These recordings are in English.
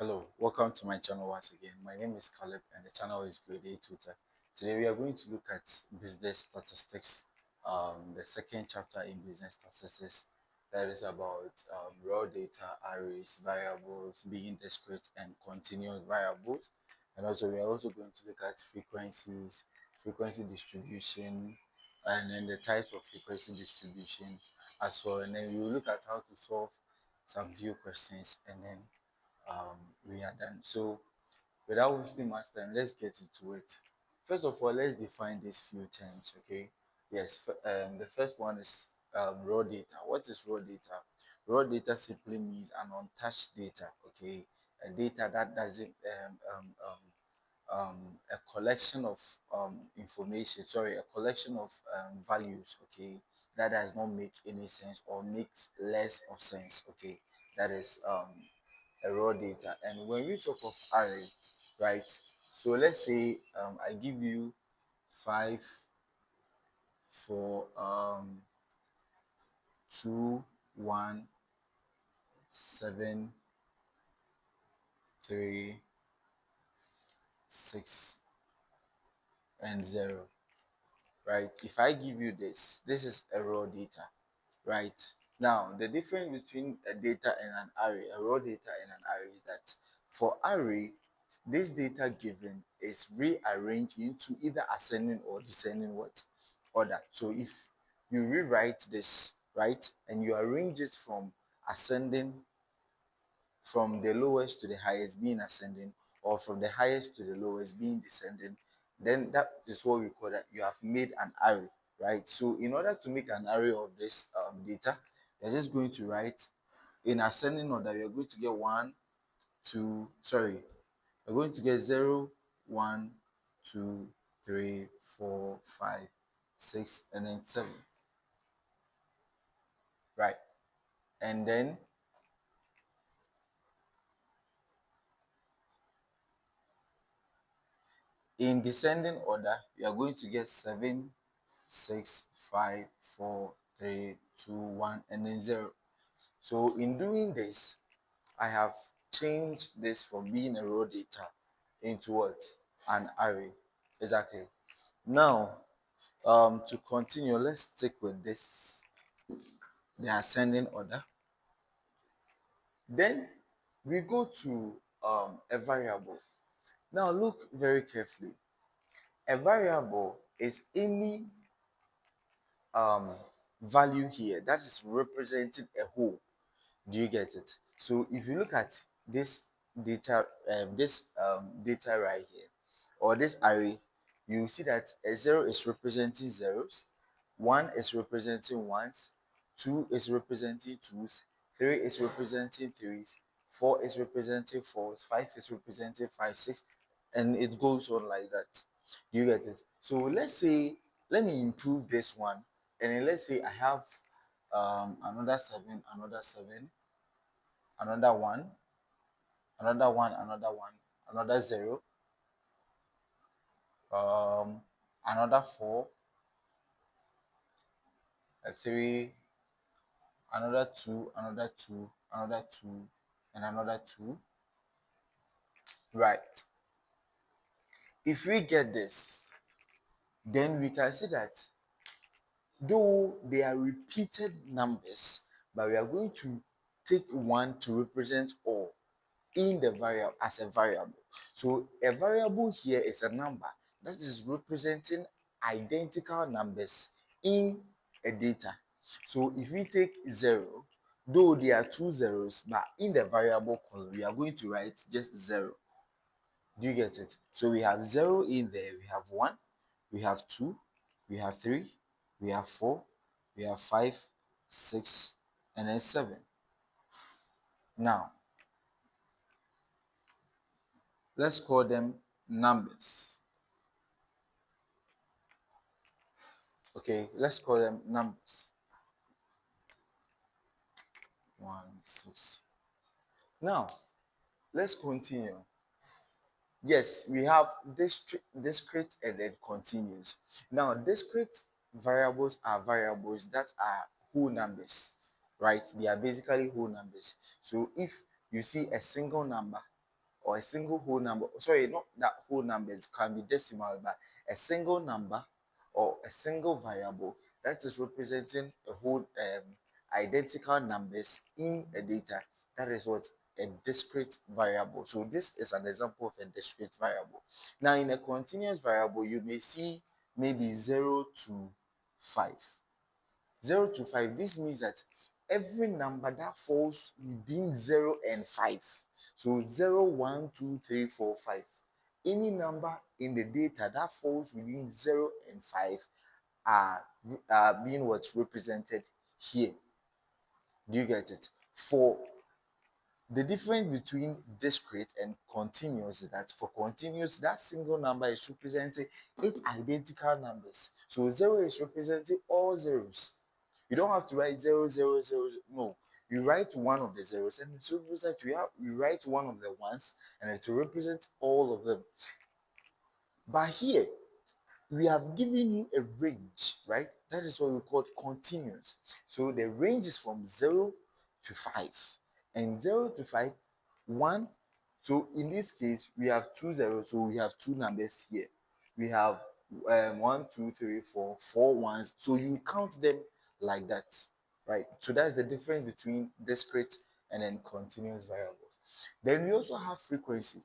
Hello, welcome to my channel once again. My name is Caleb and the channel is Grade A Tutor. Today we are going to look at business statistics, the second chapter in business statistics that is about raw data, arrays, variables, being discrete and continuous variables. And also we are also going to look at frequencies, frequency distribution, and then the types of frequency distribution as well. And then we will look at how to solve some few questions and then we are done. So, without wasting much time, let's get into it. First of all, let's define these few terms, okay? Yes, the first one is raw data. What is raw data? Raw data simply means an untouched data, okay? A data that doesn't a collection of information, sorry, a collection of values, okay, that does not make any sense or makes less of sense, okay, that is a raw data. And when we talk of array, right, so let's say I give you 5 for 2 1 7 3 6 and 0, right? If I give you this is a raw data, right? Now, the difference between a data and an array, a raw data and an array, is that for array, this data given is rearranged into either ascending or descending what order. So if you rewrite this, right, and you arrange it from ascending, from the lowest to the highest being ascending, or from the highest to the lowest being descending, then that is what we call that you have made an array, right? So in order to make an array of this data, you're just going to write in ascending order. You're going to get one, two, sorry, you're going to get 0, 1, 2, 3, 4, 5, 6, and then 7, right? And then in descending order, you are going to get 7, 6, 5, 4, 3, 2, 1, and then 0. So in doing this, I have changed this from being a raw data into what? An array. Exactly. Now, to continue, let's stick with this, the ascending order. Then we go to a variable. Now look very carefully. A variable is any um, value here that is representing a whole. Do you get it? So if you look at this data right here, or this array, you see that a 0 is representing zeros, 1 is representing ones, 2 is representing twos, 3 is representing threes, 4 is representing fours, 5 is representing five, 6, and it goes on like that. You get it? So let's say, let me improve this one, and then let's say I have another 7, another one, another one, another one, another 0, um, another 4, a 3, another 2, another 2, another 2, and another 2. Right. If we get this, then we can see that though they are repeated numbers, but we are going to take one to represent all in the variable as a variable. So a variable here is a number that is representing identical numbers in a data. So if we take 0, though there are two zeros, but in the variable column, we are going to write just 0. Do you get it? So we have 0 in there, we have 1, we have 2, we have 3, we have 4, we have 5, 6, and then 7. Now, let's call them numbers. Okay, let's call them numbers. 1, 6. Now, let's continue. Yes, we have discrete and then continuous. Now, discrete variables are variables that are whole numbers, right? They are basically whole numbers. So if you see a single number, or a single whole number, sorry, not that whole numbers can be decimal, but a single number or a single variable that is representing a whole identical numbers in a data. That is what a discrete variable. So this is an example of a discrete variable. Now in a continuous variable, you may see maybe 0 to 5. 0 to 5, this means that every number that falls within 0 and 5, so 0, 1, 2, 3, 4, 5, any number in the data that falls within 0 and 5 are, being what's represented here. Do you get it? For the difference between discrete and continuous is that for continuous, that single number is representing 8 identical numbers. So 0 is representing all zeros. You don't have to write 0, 0, 0. No, you write one of the zeros and it represents, you write one of the ones and it will represent all of them. But here, we have given you a range, right? That is what we call continuous. So the range is from 0 to 5. And 0 to 5, 1. So in this case, we have two zeros. So we have two numbers here. We have 1, 2, 3, 4, 4 ones. So you count them like that, right? So that's the difference between discrete and then continuous variables. Then we also have frequency.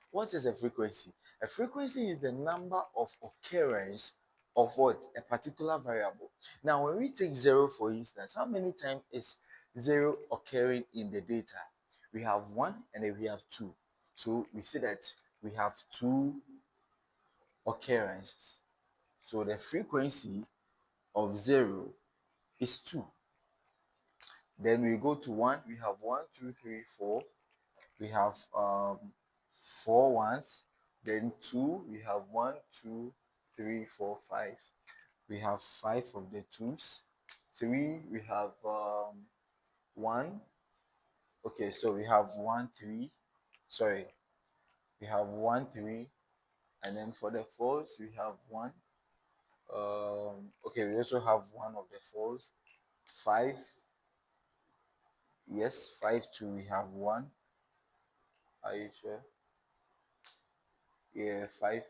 What is a frequency? A frequency is the number of occurrence of what? A particular variable. Now, when we take 0, for instance, how many times is 0 occurring in the data? We have 1 and then we have 2. So we see that we have 2 occurrences. So the frequency of 0 is 2. Then we go to 1, we have 1, 2, 3, 4. We have 4 ones. Then 2, we have 1, 2, 3, 4, 5. We have 5 of the 2s. 3, we have 1. Okay, so we have 1, 3. Sorry, we have 1, 3. And then for the 4s, we have 1. Okay, we also have 1 of the 4s. 5. Yes, 5, 2, we have 1. Are you sure? Yeah, 5.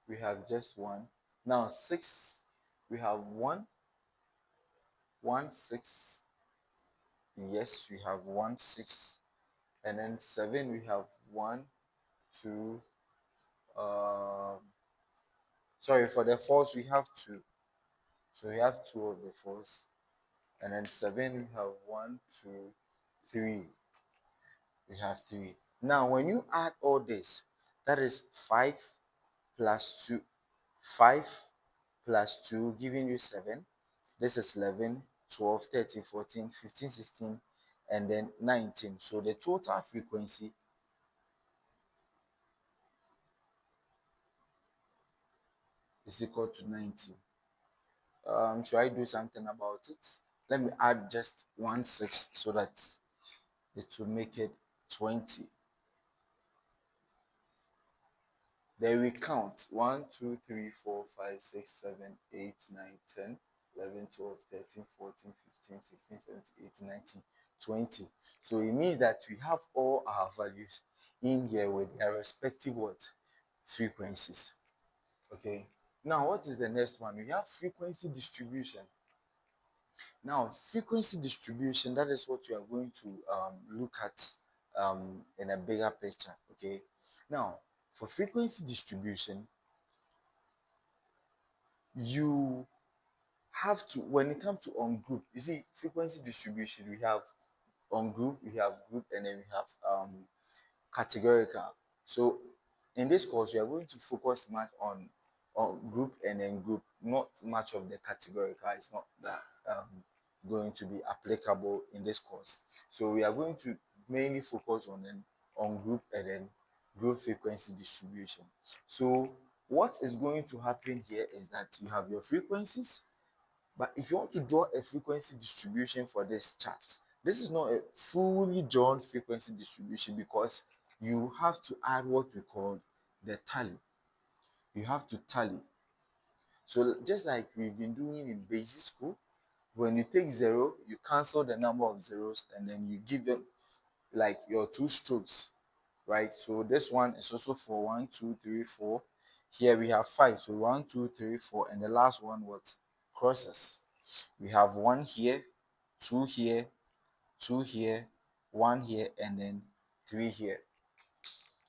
We have just 1. Now 6, we have 1, 1, 6. Yes, we have 1, 6. And then 7, we have 1, 2. Sorry, for the fours, we have 2. So we have 2 of the fours. And then 7, we have 1, 2, 3. We have 3. Now, when you add all this, that is 5 plus 2. 5 plus 2 giving you 7. This is 11, 12, 13, 14, 15, 16, and then 19. So the total frequency is equal to 19. Should I do something about it? Let me add just 1 6 so that it will make it 20. Then we count 1, 2, 3, 4, 5, 6, 7, 8, 9, 10, 11, 12, 13, 14, 15, 16, 17, 18, 19, 20. So it means that we have all our values in here with their respective what? Frequencies. Okay. Now, what is the next one? We have frequency distribution. Now, frequency distribution, that is what you are going to look at in a bigger picture. Okay. Now, for frequency distribution, you have to, when it comes to on group, you see, frequency distribution, we have on group, we have group, and then we have categorical. So in this course, we are going to focus much on group and then group, not much of the categorical. It's not that going to be applicable in this course. So we are going to mainly focus on group and then group frequency distribution. So what is going to happen here is that you have your frequencies, but if you want to draw a frequency distribution for this chart, this is not a fully drawn frequency distribution because you have to add what we call the tally. You have to tally. So just like we've been doing in basic school, when you take 0, you cancel the number of zeros and then you give them like your 2 strokes. right? So this one is also for 1, 2, 3, 4. Here we have 5. So 1, 2, 3, 4, and the last one what? Crosses. We have 1 here, 2 here, 2 here, 1 here, and then 3 here.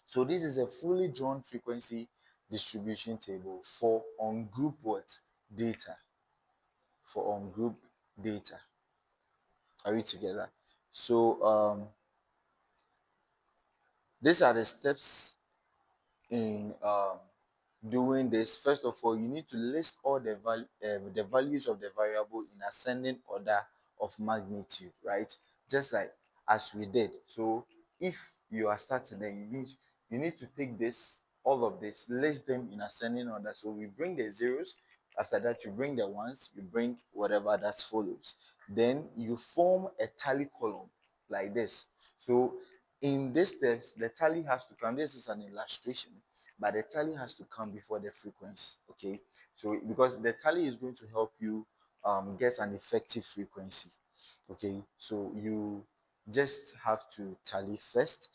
So this is a fully drawn frequency distribution table for on group what? Data. For on group data. Are we together? So these are the steps in doing this. First of all, you need to list all the values of the variable in ascending order of magnitude, right? Just like as we did. So if you are starting, then you need to take this, all of this, list them in ascending order. So we bring the zeros. After that, you bring the ones, you bring whatever that follows. Then you form a tally column like this. So in this steps, the tally has to come. This is an illustration, but the tally has to come before the frequency. Okay, so because the tally is going to help you get an effective frequency. Okay, so you just have to tally first.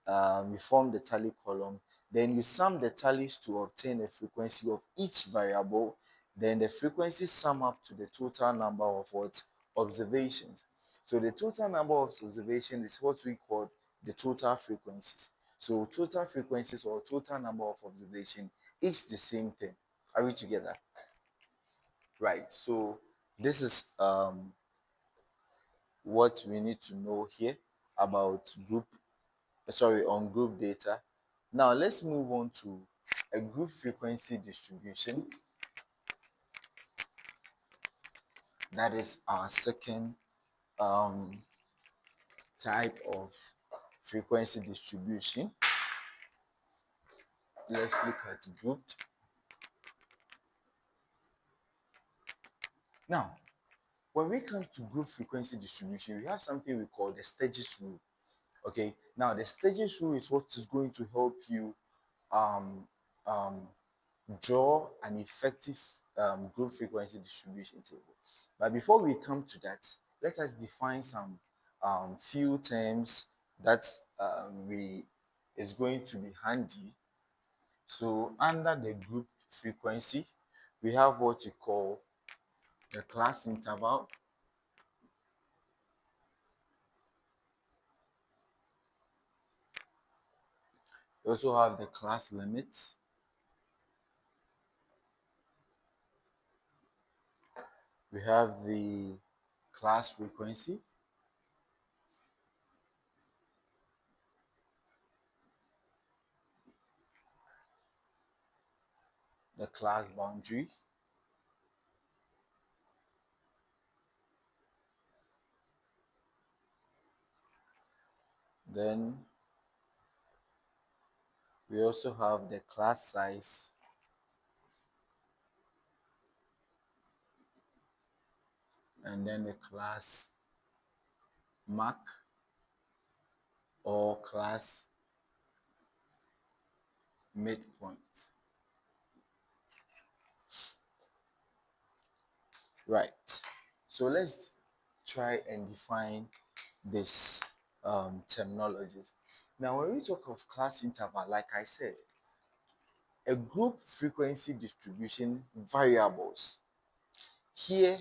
You form the tally column, then you sum the tallies to obtain the frequency of each variable. Then the frequency sum up to the total number of what? Observations. So the total number of observations is what we call the total frequencies. So total frequencies or total number of observation is the same thing. Are we together? Right. So this is what we need to know here about on group data. Now let's move on to a group frequency distribution. That is our second um, type of frequency distribution. Let's look at grouped. Now, when we come to group frequency distribution, we have something we call the Sturgis rule. Okay, now the Sturgis rule is what is going to help you um, um, draw an effective group frequency distribution table. But before we come to that, let us define some few terms that we is going to be handy. So under the group frequency, we have what we call the class interval. We also have the class limits. We have the class frequency. The class boundary. Then we also have the class size, and then the class mark or class midpoint. Right. So let's try and define this terminologies. Now, when we talk of class interval, like I said, a group frequency distribution variables. Here,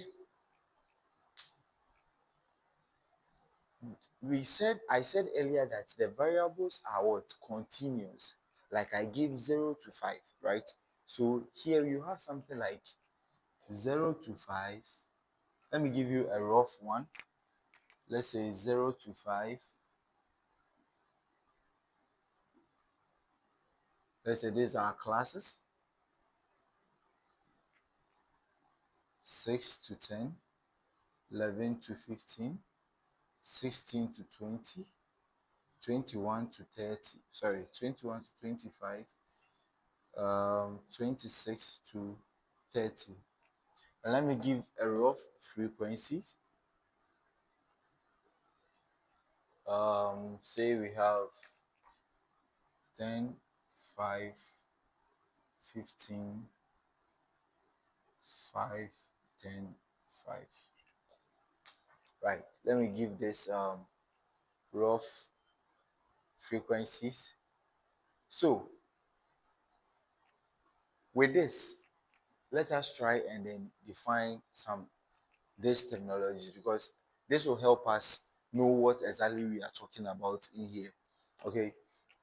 I said earlier that the variables are what? Continuous. Like I gave 0 to 5, right? So here you have something like 0 to 5. Let me give you a rough one. Let's say 0 to 5. Let's say these are classes. 6 to 10, 11 to 15, 16 to 20, 21 to 30, sorry, 21 to 25, 26 to 30. And let me give a rough frequency. Say we have 10, 5, 15, 5, 10, 5. Right. Let me give this rough frequencies. So with this, let us try and then define some these technologies, because this will help us know what exactly we are talking about in here. Okay,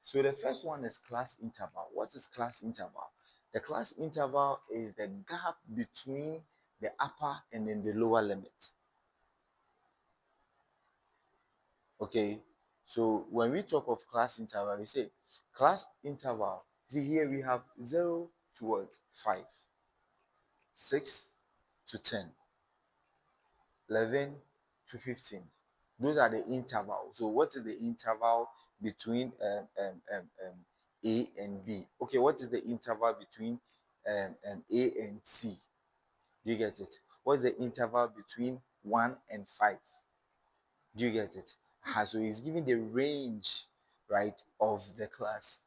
so the first one is class interval. What is class interval? The class interval is the gap between the upper and then the lower limit. Okay, so when we talk of class interval, we say class interval. See here we have 0 to what? 5, 6 to 10, 11 to 15. Those are the intervals. So what is the interval between A and B? Okay, what is the interval between A and C? Do you get it? What is the interval between 1 and 5? Do you get it? So he's giving the range, right, of the class.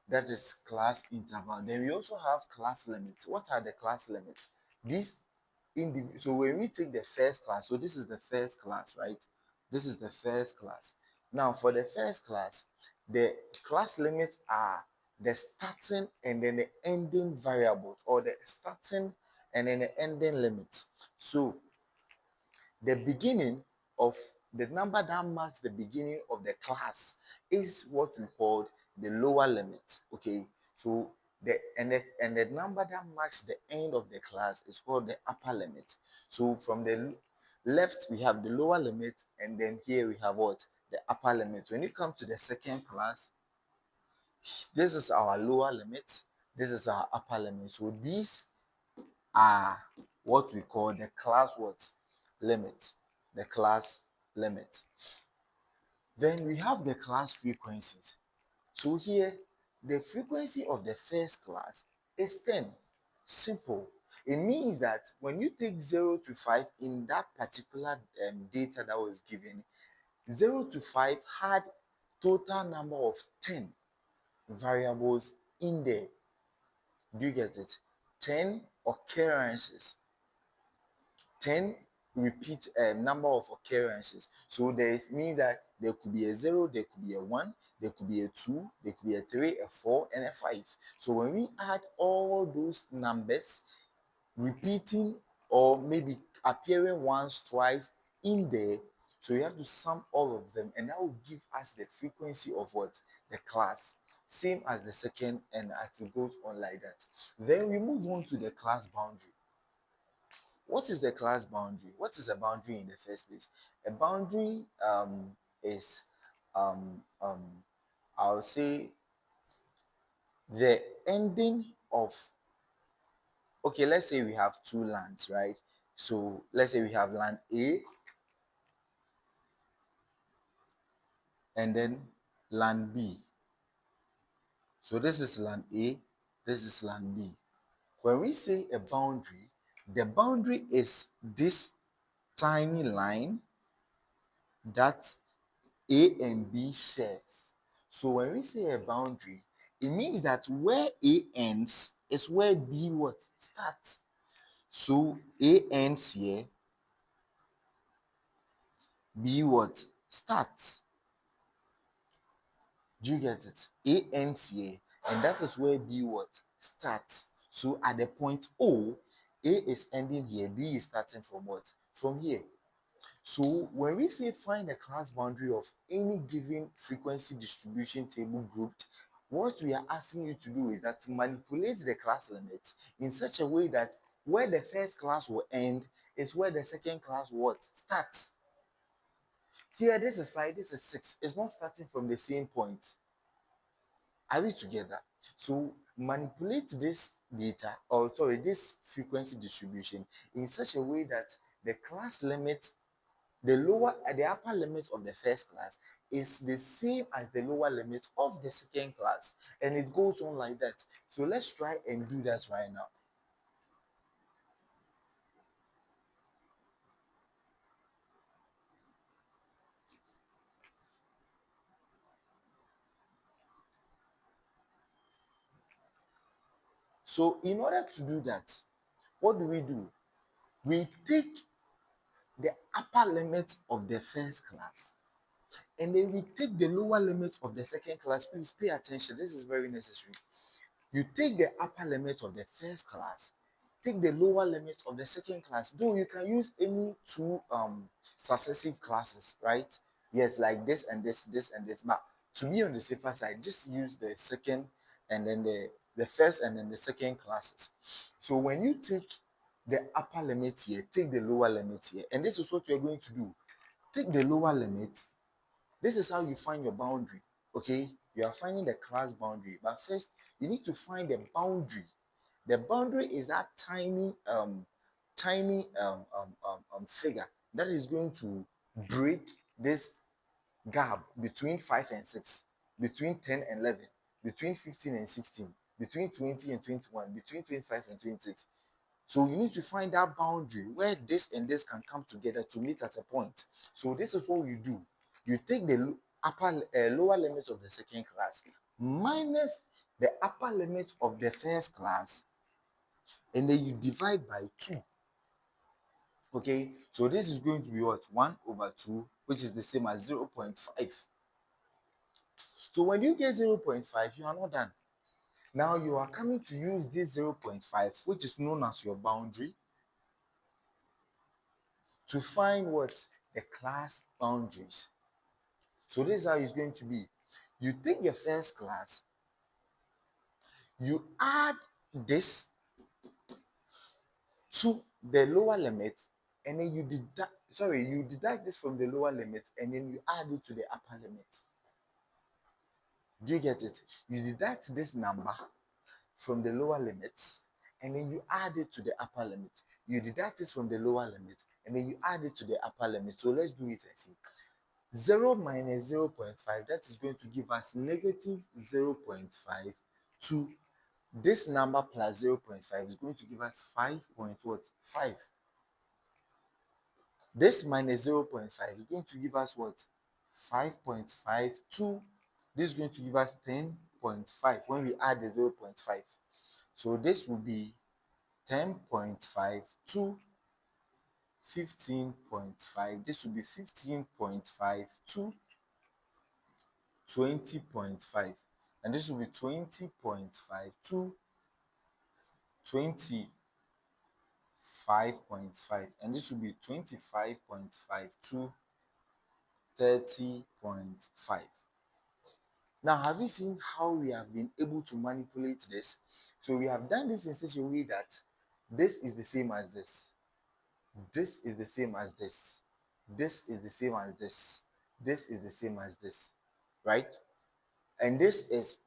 That is class interval. Then we also have class limits. What are the class limits? These so when we take the first class, so this is the first class, right? This is the first class. Now for the first class, the class limits are the starting and then the ending variables, or the starting and then the ending limits. So the beginning of the number that marks the beginning of the class is what we call the lower limit. Okay, so the number that marks the end of the class is called the upper limit. So from the left we have the lower limit, and then here we have what? The upper limit. When you come to the second class, this is our lower limit, this is our upper limit. So these are what we call the class what? Limit. The class limit. Then we have the class frequencies. So here, the frequency of the first class is 10. Simple. It means that when you take 0 to 5 in that particular data that was given, 0 to 5 had total number of 10 variables in there. Do you get it? 10 occurrences, 10 repeat number of occurrences. So there is mean that there could be a 0, there could be a 1, there could be a 2, there could be a 3, a 4, and a 5. So when we add all those numbers repeating or maybe appearing once, twice in there, so you have to sum all of them, and that will give us the frequency of what? The class. Same as the second, and as it goes on like that. Then we move on to the class boundary. What is the class boundary? What is a boundary in the first place? A boundary is, um, um, I'll say, the ending of, okay, let's say we have two lands, right? So let's say we have land A and then land B. So this is land A, this is land B. When we say a boundary, the boundary is this tiny line that A and B shares. So when we say a boundary, it means that where A ends is where B what? Starts. So A ends here, B what? Starts. Do you get it? A ends here, and that is where B what? Starts. So at the point O, A is ending here, B is starting from what? From here. So when we say find the class boundary of any given frequency distribution table grouped, what we are asking you to do is that to manipulate the class limits in such a way that where the first class will end is where the second class what? Starts. Here, this is 5, this is 6. It's not starting from the same point. Are we together? So manipulate this data, or sorry, this frequency distribution in such a way that the class limit, the upper limit of the first class is the same as the lower limit of the second class, and it goes on like that. So let's try and do that right now. So in order to do that, what do? We take the upper limit of the first class and then we take the lower limit of the second class. Please pay attention, this is very necessary. You take the upper limit of the first class, take the lower limit of the second class, though you can use any two successive classes, right? Yes, like this and this and this, but to be on the safer side, just use the second and then the first and then the second classes. So when you take the upper limit here, take the lower limit here, and this is what you're going to do. Take the lower limit. This is how you find your boundary. Okay, you are finding the class boundary, but first you need to find the boundary. The boundary is that figure that is going to break this gap between 5 and 6, between 10 and 11, between 15 and 16, between 20 and 21, between 25 and 26. So you need to find that boundary where this and this can come together to meet at a point. So this is what you do. You take the lower limit of the second class minus the upper limit of the first class, and then you divide by 2. Okay, so this is going to be what? 1 over 2, which is the same as 0.5. So when you get 0.5, you are not done. Now you are coming to use this 0.5, which is known as your boundary, to find what? The class boundaries. So this is how it's going to be. You take the first class, you add this to the lower limit, and then you deduct this from the lower limit, and then you add it to the upper limit. Do you get it? You deduct this number from the lower limit, and then you add it to the upper limit. You deduct it from the lower limit, and then you add it to the upper limit. So let's do it and see. 0 minus 0.5, that is going to give us negative 0.5 to this number plus 0.5 is going to give us 5.5. This minus 0.5 is going to give us what? 5.5 to this is going to give us 10.5 when we add the 0.5. So this will be 10.5 to 15.5. This will be 15.5 to 20.5, and this will be 20.5 to 25.5, and this will be 25.5 to 30.5. Now, have you seen how we have been able to manipulate this? So we have done this in such a way that this is the same as this, this is the same as this, this is the same as this, this is the same as this, right? And this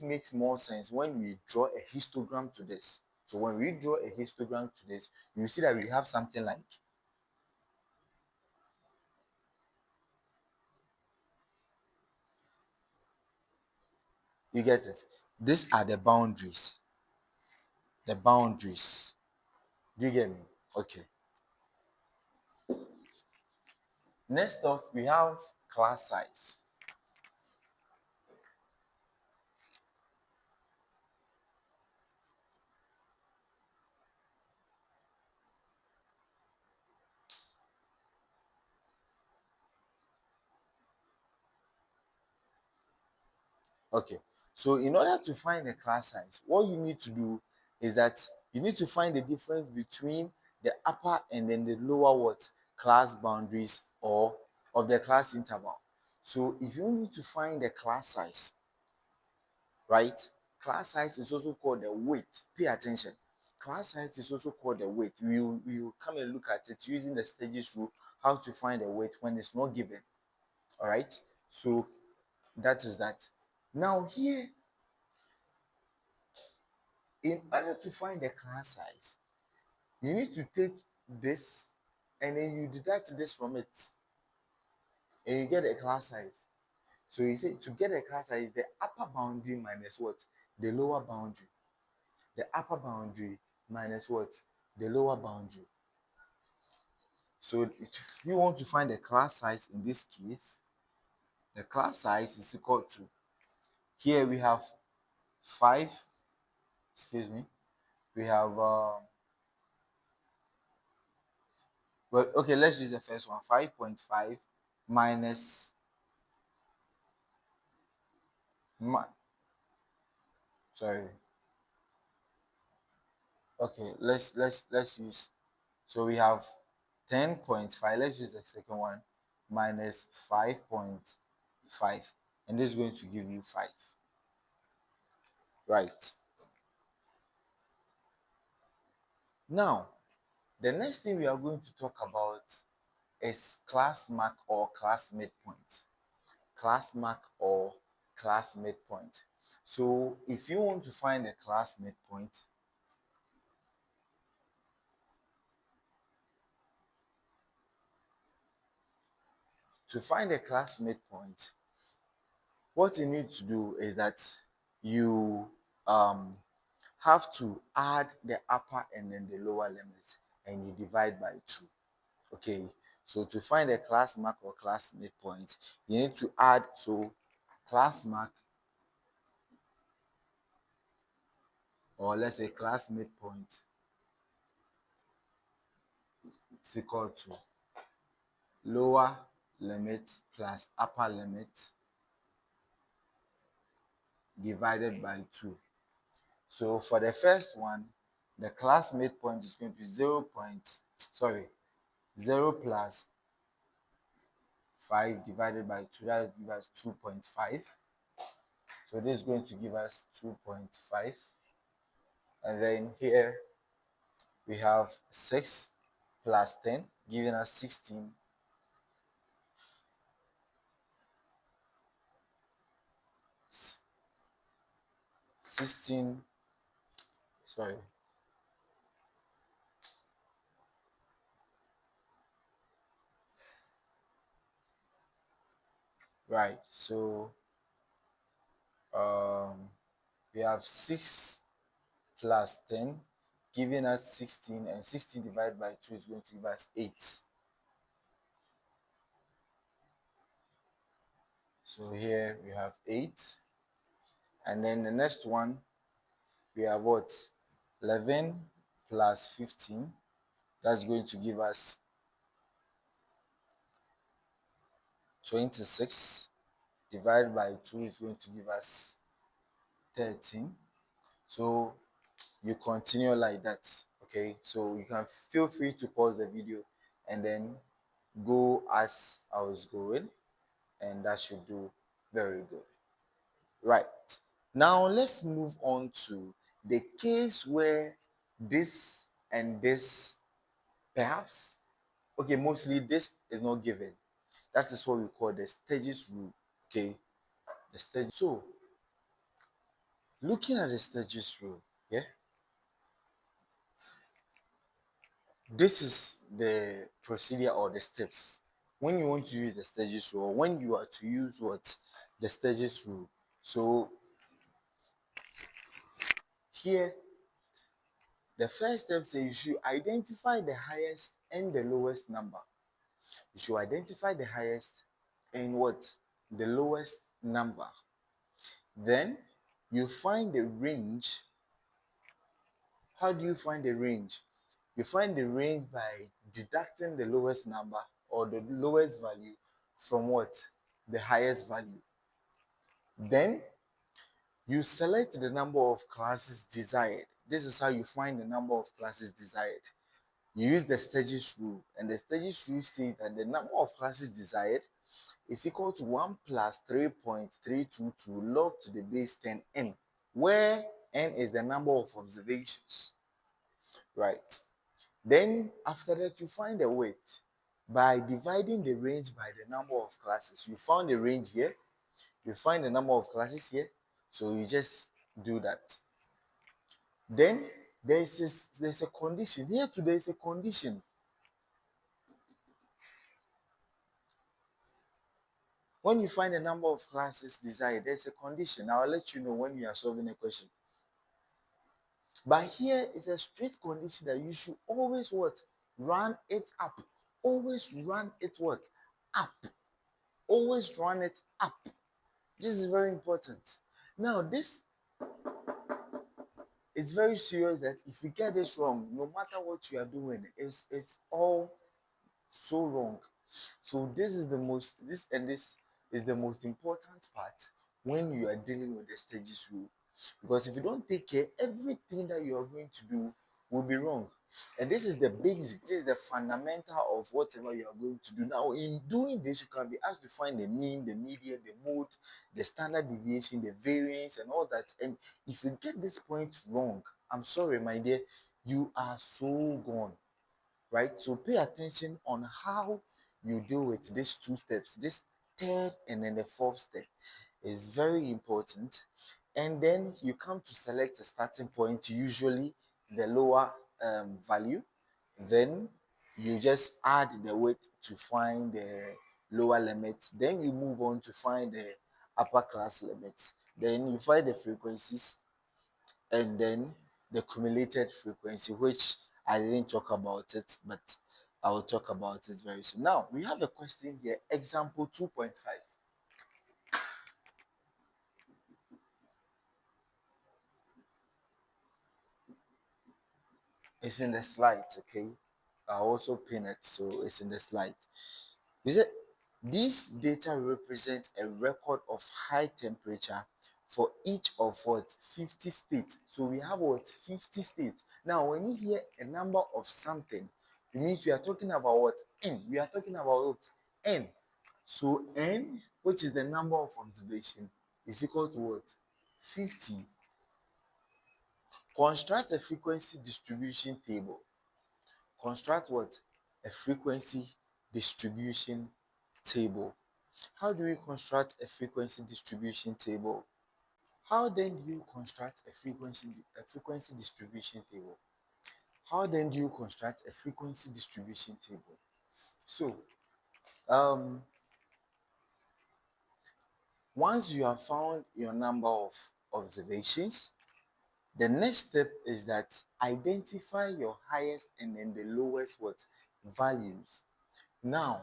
makes more sense when we draw a histogram to this. So when we draw a histogram to this, you see that we have something like, you get it? These are the boundaries. The boundaries. Do you get me? Okay. Next up, we have class size. Okay, so in order to find the class size, what you need to do is that you need to find the difference between the upper and then the lower what class boundaries or of the class interval. So if you need to find the class size, right? Class size is also called the weight. Pay attention. Class size is also called the weight. We will come and look at it using the stages rule, how to find the weight when it's not given. All right. So that is that. Now here, in order to find the class size, you need to take this and then you deduct this from it, and you get a class size. So you say to get a class size, the upper boundary minus what? The lower boundary. The upper boundary minus what? The lower boundary. So if you want to find the class size in this case, the class size is equal to, here we have 5, excuse me, we have well, okay, let's use the first one. 5.5 minus Ma- sorry. Okay, let's use. So we have 10.5. Let's use the second one, minus 5.5, and this is going to give you 5. Right. Now, the next thing we are going to talk about is class mark or class midpoint. Class mark or class midpoint. So if you want to find a class midpoint, to find a class midpoint, what you need to do is that you have to add the upper and then the lower limit, and you divide by 2. Okay, so to find a class mark or class midpoint, you need to add, so class mark, or let's say class midpoint, is equal to lower limit plus upper limit divided by 2. So for the first one, the class midpoint is going to be 0 plus 5 divided by 2, that gives us 2.5. So this is going to give us 2.5. And then here we have 6 plus 10, giving us 16. 16, sorry. Right, so we have 6 plus 10, giving us 16, and 16 divided by 2 is going to give us 8. So here we have 8. And then the next one, we have what? 11 plus 15. That's going to give us 26. Divided by 2 is going to give us 13. So you continue like that. Okay, so you can feel free to pause the video and then go as I was going, and that should do very good. Right. Now let's move on to the case where this and this, perhaps, okay, mostly this is not given. That is what we call the Sturgis rule. Okay, the Sturgis. So looking at the Sturgis rule, yeah, this is the procedure or the steps when you want to use the Sturgis rule, or when you are to use what, the Sturgis rule. So here, the first step says you should identify the highest and the lowest number. You should identify the highest and what, the lowest number. Then you find the range. How do you find the range? You find the range by deducting the lowest number or the lowest value from what? The highest value. Then you select the number of classes desired. This is how you find the number of classes desired. You use the Sturgis rule, and the Sturgis rule states that the number of classes desired is equal to 1 plus 3.322 log to the base 10n, where n is the number of observations. Right. Then after that, you find the width by dividing the range by the number of classes. You found the range here, you find the number of classes here, so you just do that. Then there's a condition here. Too, there's a condition. When you find the number of classes desired, there's a condition. I'll let you know when you are solving a question. But here is a strict condition that you should always what? Run it up. Always run it what? Up. Always run it up. This is very important. Now, this is very serious, that if you get this wrong, no matter what you are doing, it's all so wrong. So this is the most important part when you are dealing with the stages rule. Because if you don't take care, everything that you are going to do will be wrong. And this is the basic, this is the fundamental of whatever you are going to do. Now, in doing this, you can be asked to find the mean, the median, the mode, the standard deviation, the variance, and all that. And if you get this point wrong, I'm sorry, my dear, you are so gone, right? So pay attention on how you deal with these two steps, this third and then the fourth step is very important. And then you come to select a starting point, usually the lower value. Then you just add the weight to find the lower limit. Then you move on to find the upper class limit. Then you find the frequencies and then the cumulated frequency, which I didn't talk about it, but I will talk about it very soon. Now, we have a question here, example 2.5. It's in the slides, okay? I also pin it, so it's in the slide. Is it? This data represents a record of high temperature for each of what 50 states. So we have what 50 states. Now, when you hear a number of something, it means we are talking about what n. We are talking about what n. So n, which is the number of observation, is equal to what 50. Construct a frequency distribution table. Construct what? A frequency distribution table. How do we construct a frequency distribution table? How then do you construct a frequency distribution table? How then do you construct a frequency distribution table? So, um, once you have found your number of observations, the next step is that identify your highest and then the lowest what values. Now,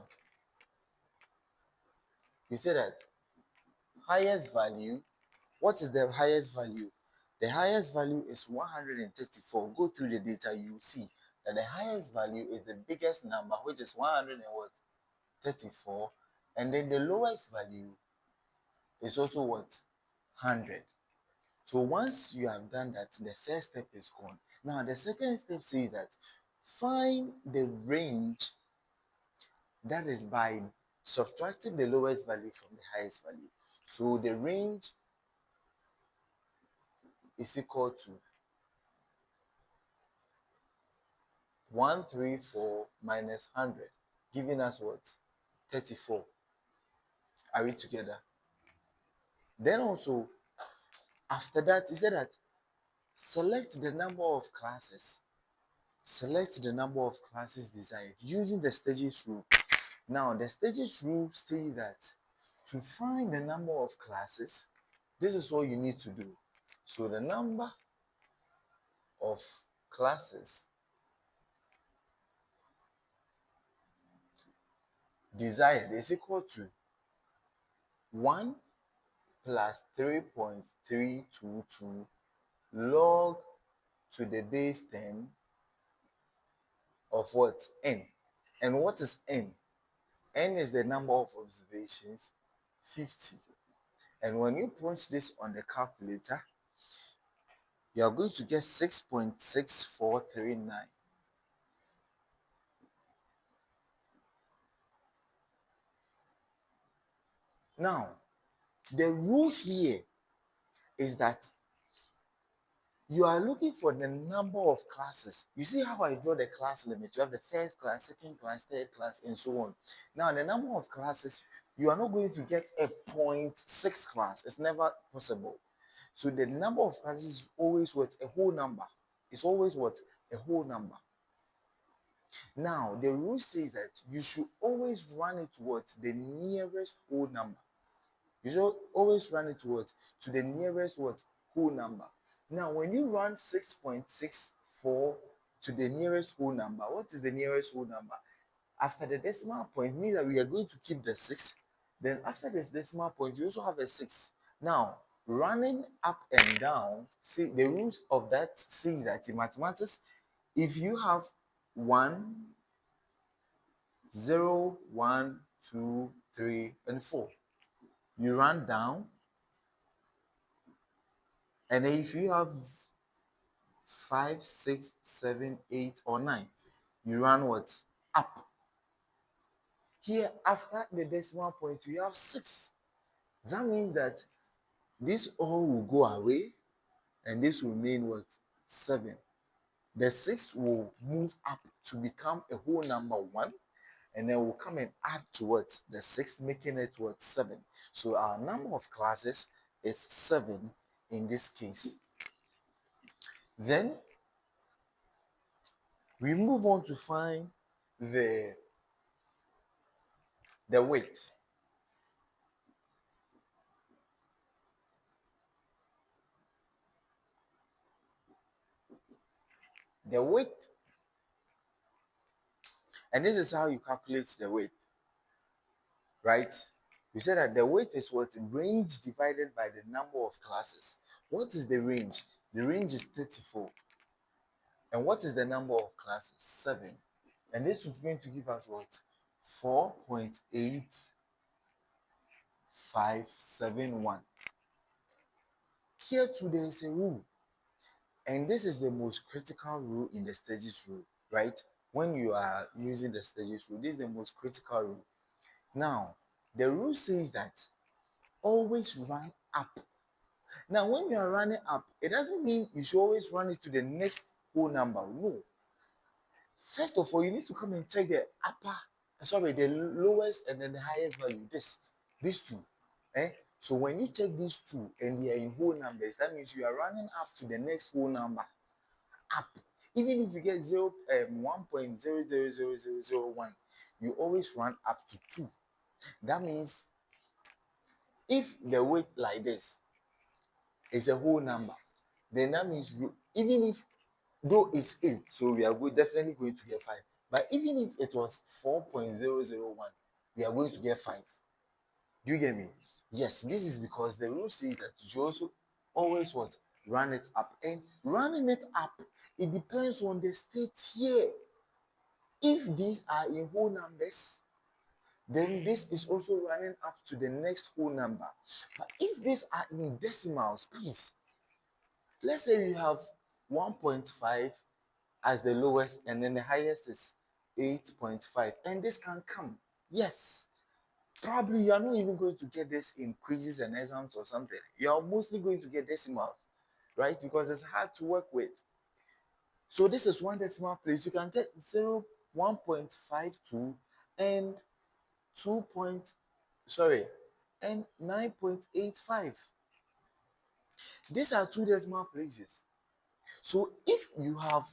you say that highest value. What is the highest value? The highest value is 134. Go through the data, you will see that the highest value is the biggest number, which is 134. And then the lowest value is also what? 100. So once you have done that, the first step is gone. Now, the second step says that find the range, that is by subtracting the lowest value from the highest value. So the range is equal to 134 minus 100, giving us what? 34. Are we together? Then also, after that, he said that select the number of classes. Select the number of classes desired using the stages rule. Now, the stages rule states that to find the number of classes, this is what you need to do. So the number of classes desired is equal to 1 plus 3.322 log to the base 10 of what? N. And what is N? N is the number of observations, 50. And when you punch this on the calculator, you are going to get 6.6439. Now, the rule here is that you are looking for the number of classes. You see how I draw the class limit? You have the first class, second class, third class, and so on. Now, the number of classes, you are not going to get a 0.6 class. It's never possible. So the number of classes is always what? A whole number. It's always what? A whole number. Now, the rule says that you should always run it towards the nearest whole number. You should always run it towards to the nearest what? Whole number. Now, when you run 6.64 to the nearest whole number, what is the nearest whole number? After the decimal point, means that we are going to keep the 6. Then after this decimal point, you also have a 6. Now, running up and down, see the rules of that says that in mathematics, if you have 1, 0, 1, 2, 3, and 4, you run down, And then if you have 5, 6, 7, 8, or 9, you run what? Up. Here, after the decimal point, you have 6. That means that this all will go away, and this will remain what? 7. The 6 will move up to become a whole number 1, and then we'll come and add to what? The 6, making it what? 7. So our number of classes is 7 in this case. Then we move on to find the weight. The weight, and this is how you calculate the weight, right? We said that the weight is what? Range divided by the number of classes. What is the range? The range is 34. And what is the number of classes? 7. And this is going to give us what? 4.8571. Here too, there is a rule. And this is the most critical rule in the stages rule, right? When you are using the stages rule, this is the most critical rule. Now, the rule says that always run up. Now, when you are running up, it doesn't mean you should always run it to the next whole number. No. First of all, you need to come and check the the lowest and then the highest value. These two. So when you check these two and they are in whole numbers, that means you are running up to the next whole number. Up. Even if you get 1.000001, you always run up to 2. That means if the weight like this is a whole number, then that means you, even if though it's 8, so we are definitely going to get 5. But even if it was 4.001, we are going to get 5. Do you get me? Yes, this is because the rule says that you also always what? Run it up. And running it up, it depends on the state here. If these are in whole numbers, then this is also running up to the next whole number. But if these are in decimals, please, let's say you have 1.5 as the lowest and then the highest is 8.5, and this can come. Yes, probably you are not even going to get this in quizzes and exams or something. You are mostly going to get decimals, right? Because it's hard to work with. So this is one decimal place. You can get 1.52 and 2 point, sorry, and 9.85. These are two decimal places. So if you have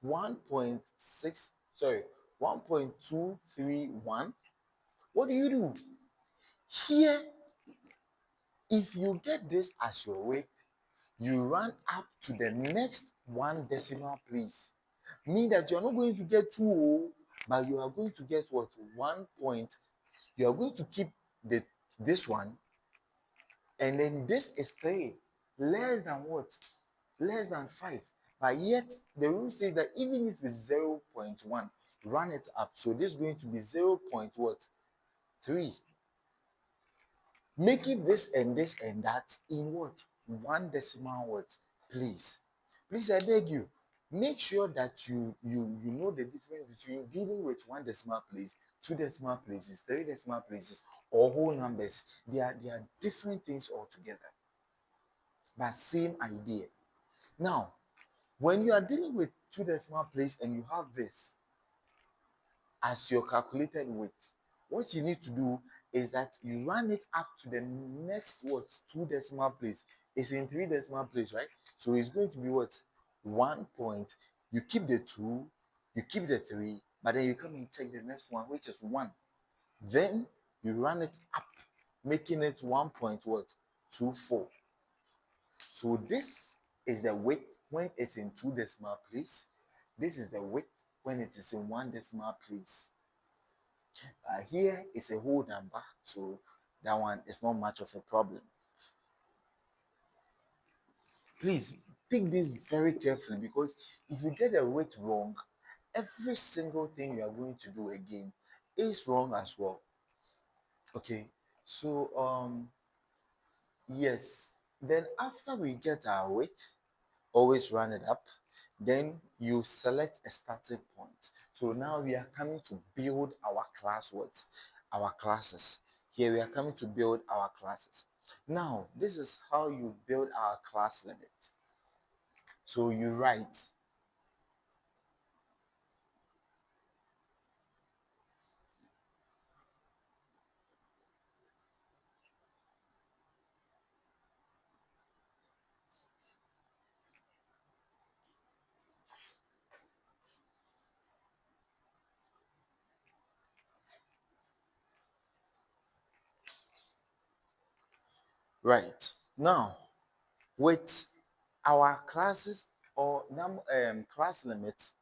1.6, sorry, 1.231, what do? Here, if you get this as your weight, you run up to the next one decimal place. Meaning that you're not going to get 2, but you are going to get what? 1 point. You are going to keep this one, and then this is 3. Less than what? Less than 5. But yet, the rule says that even if it's 0.1, run it up. So this is going to be 0. What? 3. Making this and that in what? One decimal what? Please. Please, I beg you. Make sure that you know the difference between dealing with one decimal place, two decimal places, three decimal places, or whole numbers. They are different things altogether, but same idea. Now, when you are dealing with two decimal place and you have this as your calculated weight, what you need to do is that you run it up to the next what? Two decimal place. It's in three decimal place, right? So it's going to be what? 1 point. You keep the 2, you keep the 3, but then you come and check the next one, which is 1. Then you run it up, making it 1 point what? 24. So this is the weight when it's in two decimal place. This is the weight when it is in one decimal place. Here is a whole number, so that one is not much of a problem. Please take this very carefully, because if you get the weight wrong, every single thing you are going to do again is wrong as well. Okay, so yes, Then after we get our width, always run it up. Then you select a starting point. So now we are coming to build our class what? Our classes. Here we are coming to build our classes. Now, this is how you build our class limit. So you write right. Now, with our classes or class limits,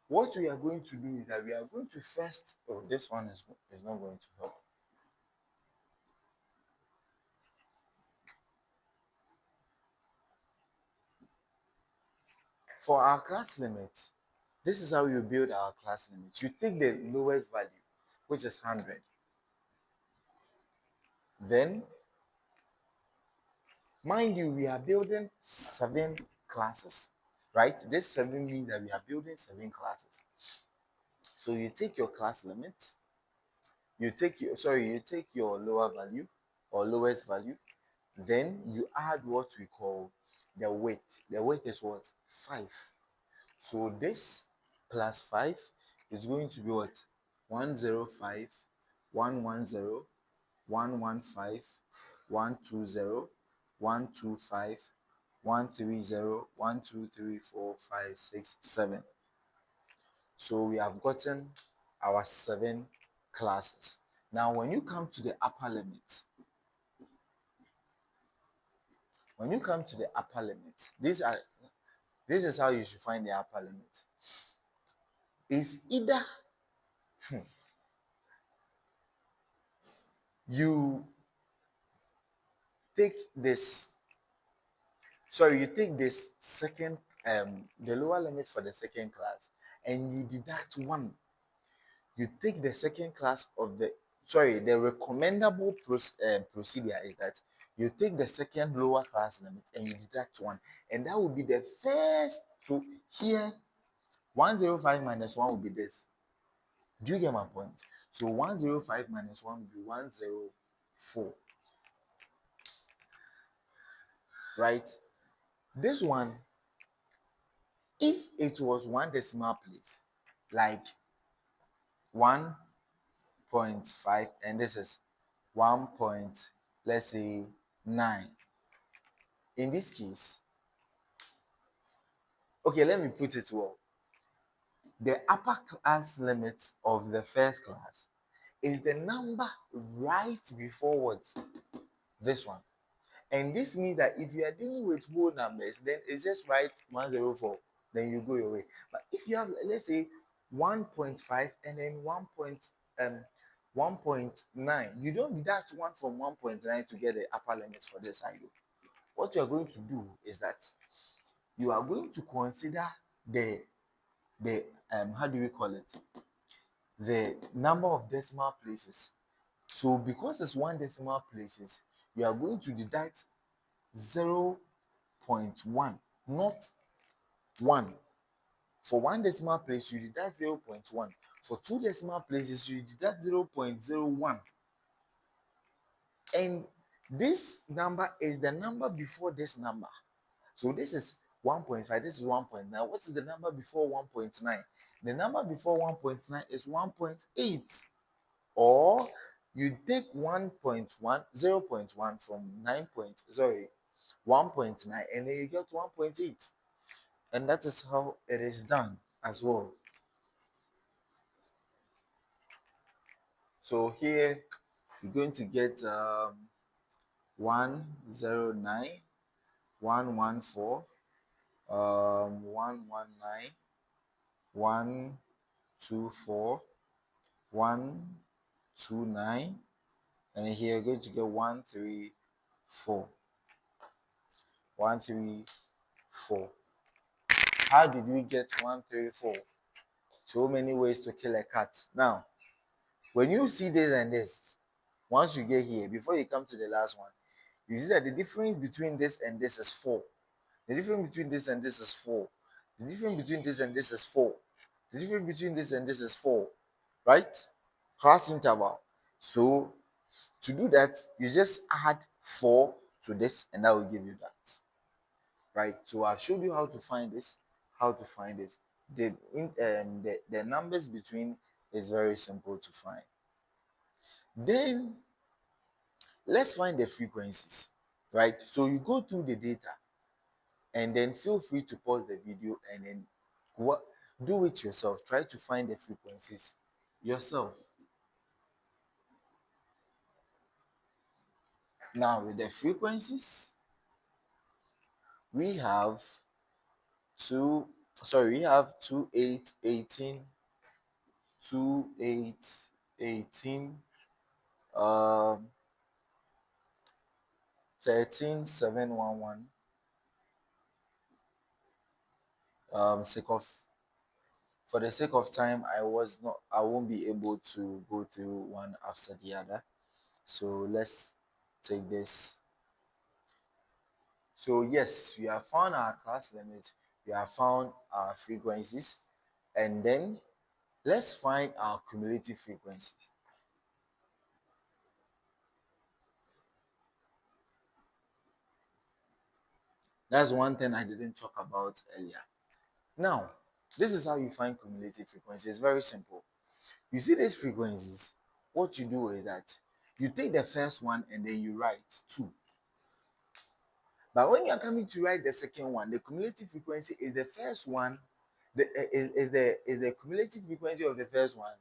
what we are going to do is that we are going to first, oh, this one is not going to help. For our class limit, this is how you build our class limit. You take the lowest value, which is 100. Then, mind you, we are building 7 classes, right? This 7 means that we are building 7 classes. So you take your class limit, you take your lower value or lowest value, then you add what we call the weight. The weight is what? 5. So this plus 5 is going to be what? 105, 110, 115, 120, 125, 130, 1, 2, 3, 4, 5, 6, 7. So we have gotten our 7 classes. Now, when you come to the upper limit, this is how you should find the upper limit. Is either you take this, you take this second, the lower limit for the second class, and you deduct 1. You take the second class of the recommendable procedure is that you take the second lower class limit and you deduct 1, and that will be the first. So here 105 minus 1 will be this. Do you get my point? So 105 minus 1 will be 104, right? This one, if it was one decimal place, like 1.5, and this is 1 point, let's say 9. In this case, okay, let me put it well. The upper class limit of the first class is the number right before what? This one. And this means that if you are dealing with whole numbers, then it's just write 104, then you go your way. But if you have, let's say, 1.5 and then 1.9, you don't deduct 1 from 1.9 to get the upper limits for this side. What you are going to do is that you are going to consider the how do we call it, the number of decimal places. So because it's 1 decimal places, you are going to deduct 0.1, not 1. For 1 decimal place, you deduct 0.1. For 2 decimal places, you deduct 0.01. And this number is the number before this number. So this is 1.5, this is 1.9. What is the number before 1.9? The number before 1.9 is 1.8. Or you take 1.1, 0.1 from 1.9, and then you get 1.8. And that is how it is done as well. So here you're going to get 109, 114, 119, 124, 129, and here you're going to get 134. 134. How did we get 134? So many ways to kill a cat. Now, when you see this and this, once you get here, before you come to the last one, you see that the difference between this and this is 4. The difference between this and this is 4. The difference between this and this is 4. The difference between this and this is 4. Right? Class interval. So to do that, you just add 4 to this and that will give you that. Right? So I've showed you how to find this. How to find this. The numbers between is very simple to find. Then let's find the frequencies. Right? So you go through the data and then feel free to pause the video and then do it yourself. Try to find the frequencies yourself. Now with the frequencies, we have we have 2, 8, 18, 2, 8, 18, 13, 711. Sake of For the sake of time, I won't be able to go through one after the other. So let's take this. So yes, we have found our class limit, we have found our frequencies, and then let's find our cumulative frequencies. That's one thing I didn't talk about earlier. Now, this is how you find cumulative frequency. It's very simple. You see these frequencies, what you do is that you take the first one and then you write 2. But when you are coming to write the second one, the cumulative frequency is the first one, is the cumulative frequency of the first one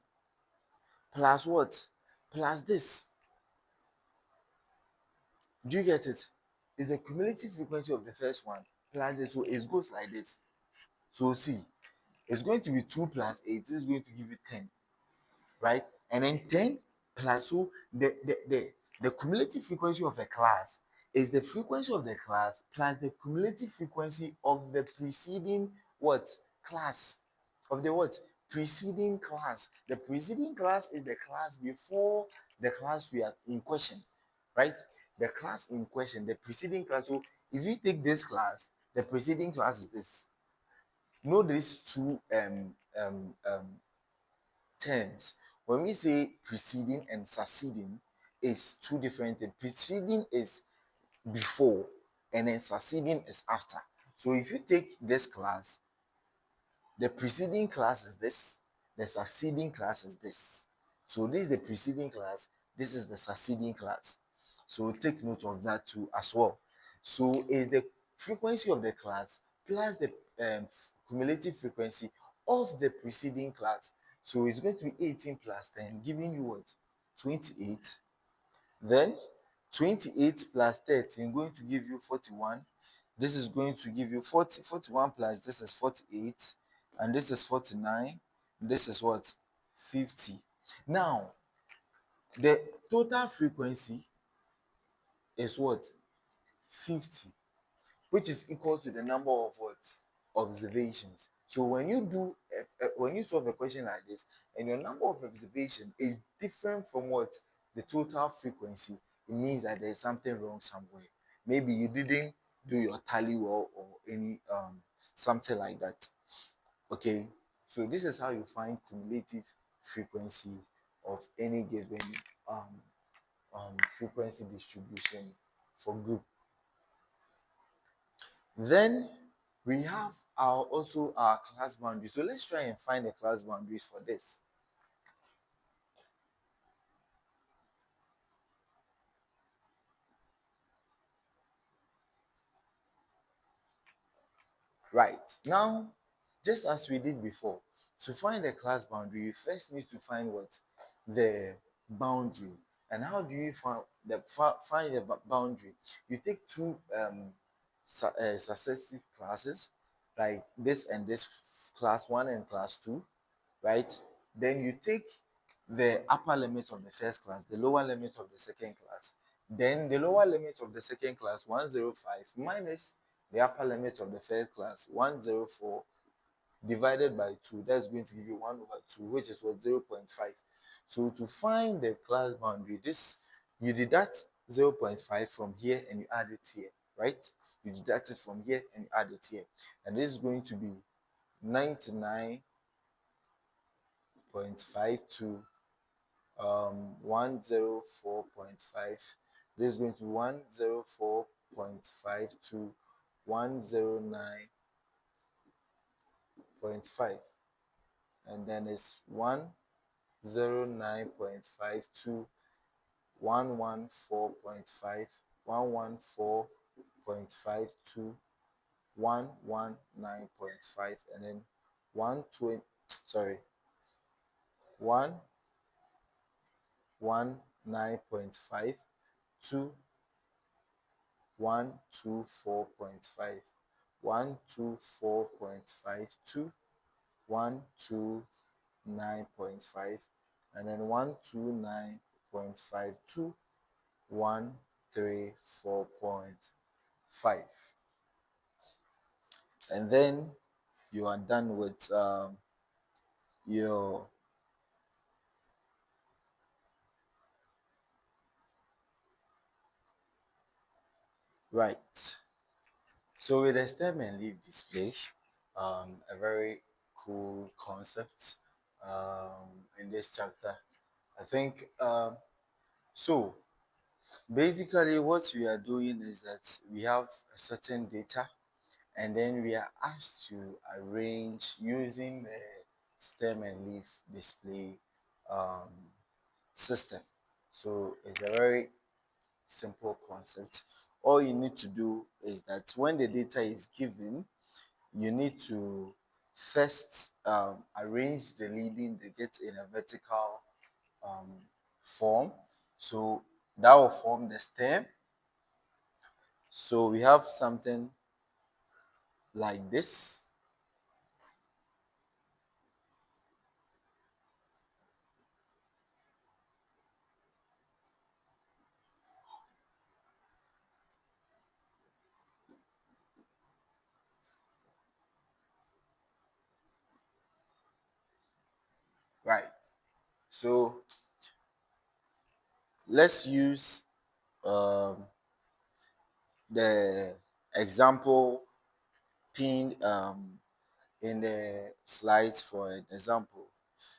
plus what? Plus this. Do you get it? It's the cumulative frequency of the first one plus this. So it goes like this. So see, it's going to be 2 plus 8. This is going to give you 10, right? And then 10 plus, so the cumulative frequency of a class is the frequency of the class plus the cumulative frequency of the preceding what? Class. Of the what? Preceding class. The preceding class is the class before the class we are in question, right? The class in question, the preceding class. So if you take this class, the preceding class is this. Know these two terms. When we say preceding and succeeding, is two different things. Preceding is before, and then succeeding is after. So if you take this class, the preceding class is this, the succeeding class is this. So this is the preceding class, this is the succeeding class. So take note of that too as well. So is the frequency of the class plus the cumulative frequency of the preceding class. So it's going to be 18 plus 10, giving you what? 28. Then 28 plus 13 going to give you 41. This is going to give you 40. 41 plus this is 48, and this is 49. This is what? 50. Now, the total frequency is what? 50, which is equal to the number of what? Observations. So when you solve a question like this and your number of observation is different from what? The total frequency, it means that there's something wrong somewhere. Maybe you didn't do your tally well, or any something like that. Okay, so this is how you find cumulative frequency of any given um, frequency distribution for group. Then we have our class boundaries. So let's try and find the class boundaries for this. Right. Now, just as we did before, to find the class boundary, you first need to find what? The boundary. And how do you find the boundary? You take two successive classes, like this and this, class 1 and class 2, right? Then you take the upper limit of the first class, the lower limit of the second class. Then the lower limit of the second class, 105, minus the upper limit of the first class, 104, divided by 2. That's going to give you 1 over 2, which is what? 0.5. So to find the class boundary, this you deduct 0.5 from here and you add it here, right? You deduct it from here and you add it here. And this is going to be 99.52 104.5. This is going to be 104.52 109.5, and then it's 109.52 114.5 114.52 119.5, and then 120, sorry, 119.5 to 124.5 124.5 to 129.5, and then 129.5 to 134.5, and then you are done with your right. So with the stem and leaf display, a very cool concept in this chapter. I think so. Basically, what we are doing is that we have a certain data, and then we are asked to arrange using the stem and leaf display um, system. So it's a very simple concept. All you need to do is that when the data is given, you need to first arrange the leading digit in a vertical um, form. So that will form the stem. So we have something like this, right? So let's use um, the example pinned in the slides for an example.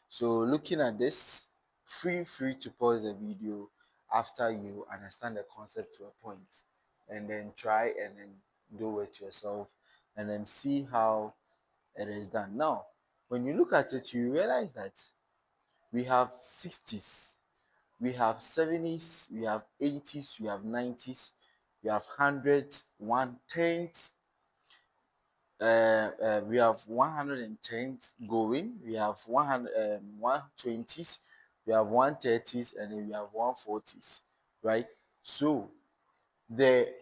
So looking at this, feel free to pause the video after you understand the concept to a point, and then try and then do it yourself and then see how it is done. Now, when you look at it, you realize that we have 60s, we have 70s, we have 80s, we have 90s, we have hundreds, 110s, we have 110 going, we have 120s, we have 130s, and then we have 140s, right? So the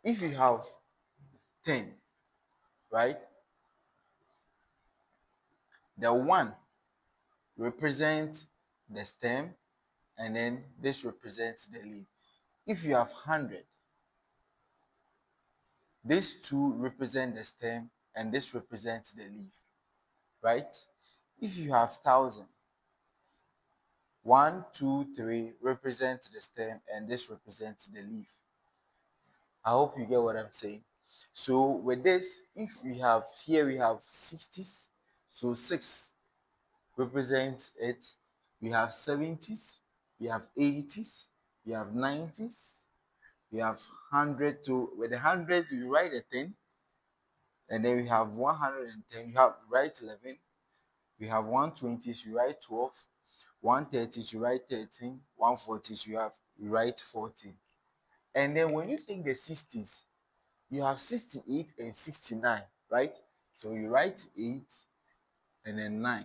if you have 10, right, the one represents the stem, and then this represents the leaf. If you have 100, these two represent the stem and this represents the leaf, right? If you have 1,000, 1, 2, 3 represent the stem and this represents the leaf. I hope you get what I'm saying. So with this, if we have here we have 60s, so 6 represents it. We have 70s, we have 80s, we have 90s, we have 100. So with the 100 you write a 10, and then we have 110, you have write 11, we have 120, you write 12, 130, you write 13, 140, you write 14. And then when you take the 60s, you have 68 and 69, right? So you write 8 and then 9,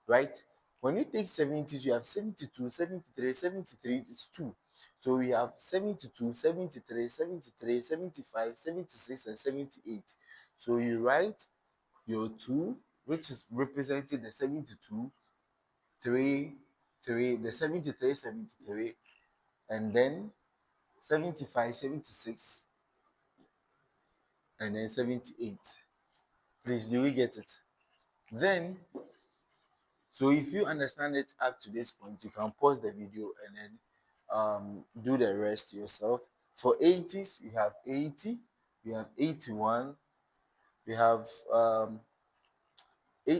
right? When you take 70s, you have 72, 73, 73 is 2. So we have 72, 73, 73, 75, 76, and 78. So you write your 2, which is representing the 72, 3, 3, the 73, 73, and then 75, 76, and then 78. Please, do we get it? Then, so if you understand it up to this point, you can pause the video and then do the rest yourself. For 80s, we have 80, we have 81, we have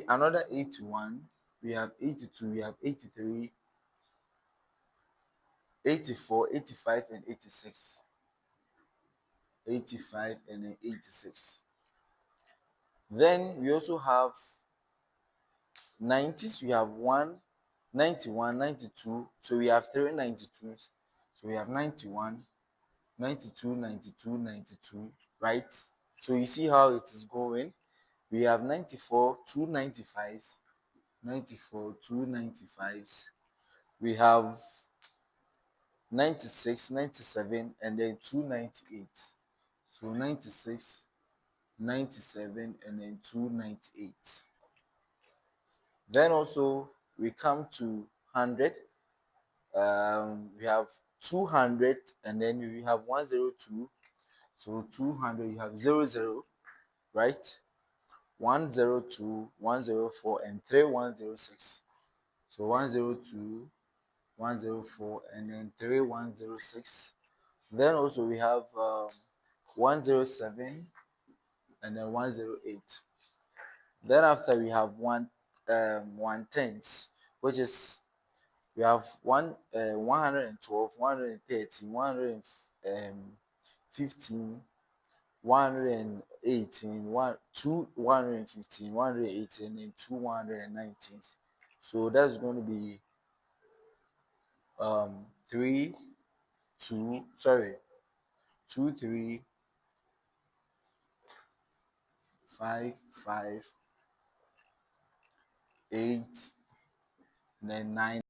another 81, we have 82, we have 83, 84, 85, and 86. 85 and then 86. Then we also have 90s. We have 91, 92. So we have three 92s. So we have 91, 92, 92, 92, right? So you see how it is going. We have 94, two 95s, 94, two 95s. We have 96, 97, and then two 98. So 96, 97, and then two 98. Then also we come to 100. We have 200, and then we have 102. So 200, you have 00, right? 102, 104, and 3106. So 102, 104, and then 3106. Then also we have 107, and then 108. Then after we have 110s, which is we have 112, 113, 115, 118, 115, 118, and 219. So that's going to be 3, 2, sorry, 2, 3, 5, 5, 8, and then 9.